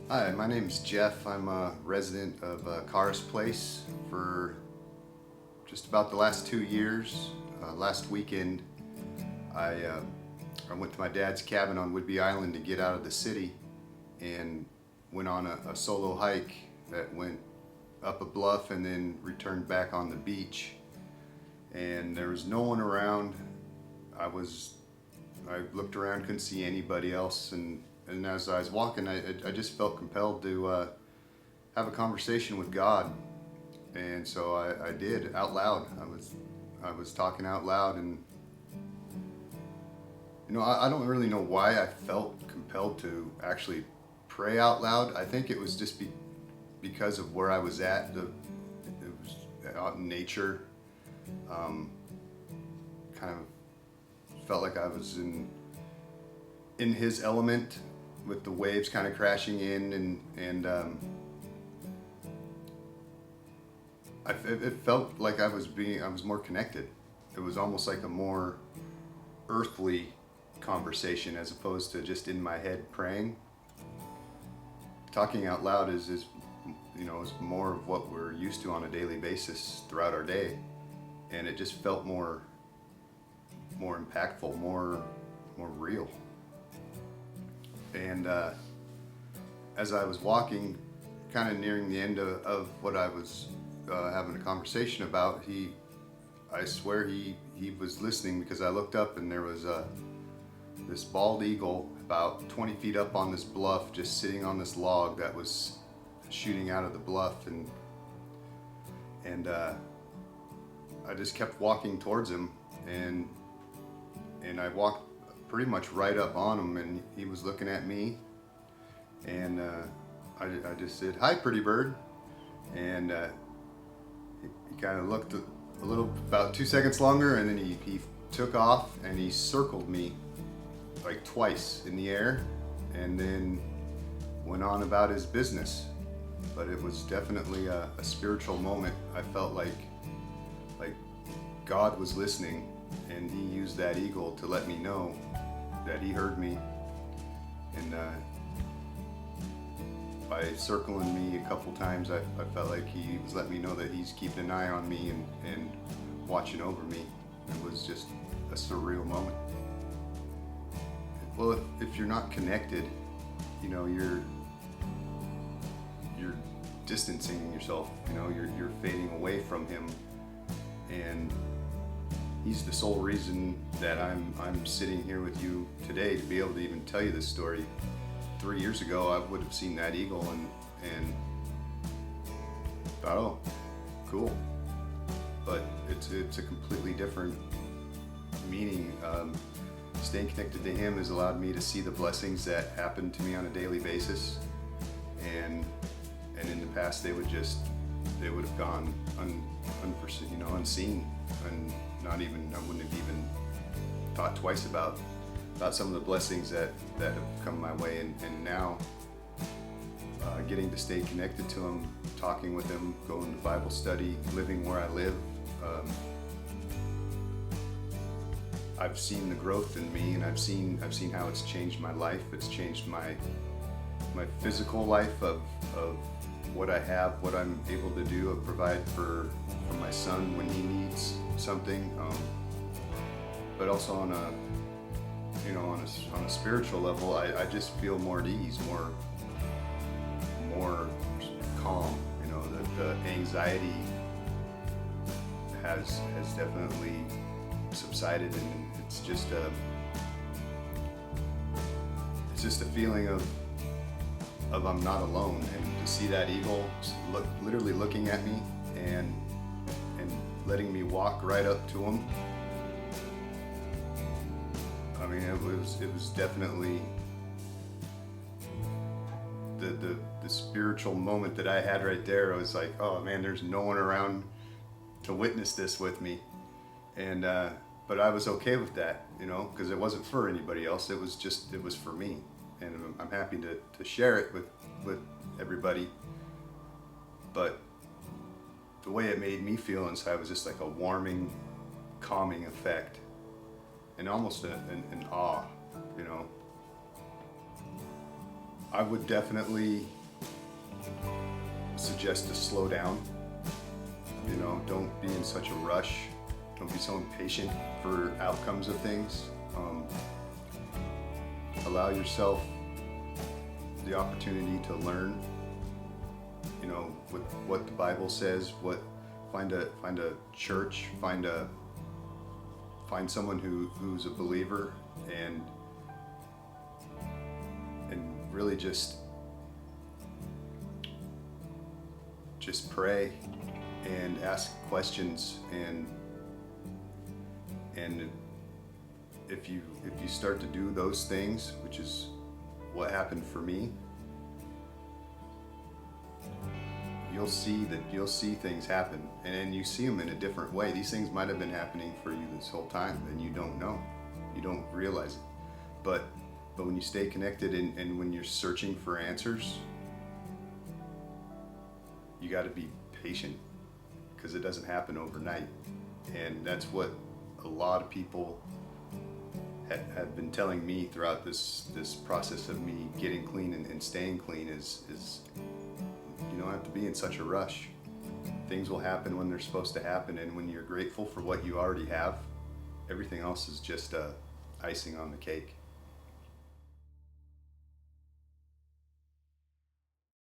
Hi, my name's Jeff. I'm a resident of Cars Place for just about the last 2 years. Last weekend, I uh, I went to my dad's cabin on Whidbey Island to get out of the city, and went on a solo hike that went up a bluff and then returned back on the beach. And there was no one around. I was I looked around, couldn't see anybody else, and as I was walking, I just felt compelled to have a conversation with God, and so I did out loud. I was talking out loud, and I don't really know why I felt compelled to actually pray out loud. I think it was just because of where I was at. It was out in nature. Um, Kind of felt like I was in his element, with the waves kind of crashing in, and it felt like I was more connected. It was almost like a more earthly conversation as opposed to just in my head praying. Talking out loud is more of what we're used to on a daily basis throughout our day, and it just felt more impactful, more real. And as I was walking, kind of nearing the end of what I was having a conversation about, I swear he was listening, because I looked up and there was this bald eagle about 20 feet up on this bluff, just sitting on this log that was shooting out of the bluff, and I just kept walking towards him, and I walked pretty much right up on him, and he was looking at me, and I just said, "Hi, pretty bird," and he kind of looked a little, about 2 seconds longer, and then he took off and he circled me like twice in the air, and then went on about his business. But it was definitely a spiritual moment. I felt like God was listening, and he used that eagle to let me know that he heard me. And by circling me a couple times, I felt like he was letting me know that he's keeping an eye on me and watching over me. It was just a surreal moment. Well, if you're not connected, you're distancing yourself. You're fading away from him, and he's the sole reason that I'm sitting here with you today, to be able to even tell you this story. 3 years ago, I would have seen that eagle and thought, oh, cool. But it's a completely different meaning. Staying connected to him has allowed me to see the blessings that happen to me on a daily basis, and in the past they would have gone unforeseen, unseen, and I wouldn't have even thought twice about some of the blessings that have come my way, and now getting to stay connected to him, talking with him, going to Bible study, living where I live. I've seen the growth in me, and I've seen how it's changed my life. It's changed my physical life of what I have, what I'm able to do, provide for my son when he needs something. But also on a spiritual level, I just feel more at ease, more calm. The anxiety has definitely subsided, and it's just a feeling of I'm not alone. And to see that eagle literally looking at me and letting me walk right up to him, I mean, it was definitely the spiritual moment that I had right there. I was like, oh man, there's no one around to witness this with me, and but I was okay with that, because it wasn't for anybody else. It was for me, and I'm happy to share it with everybody. But the way it made me feel inside was just like a warming, calming effect, and almost an awe. I would definitely suggest to slow down. You know, don't be in such a rush. Don't be so impatient for outcomes of things. Allow yourself the opportunity to learn. You know, what the Bible says. Find a church. Find someone who's a believer, and really just pray and ask questions, and if you start to do those things, which is what happened for me, you'll see things happen, and then you see them in a different way. These things might have been happening for you this whole time, and you don't know, you don't realize it. But when you stay connected and when you're searching for answers, you got to be patient, because it doesn't happen overnight. And that's what a lot of people have been telling me throughout this process of me getting clean and staying clean is you don't have to be in such a rush. Things will happen when they're supposed to happen, and when you're grateful for what you already have, everything else is just icing on the cake.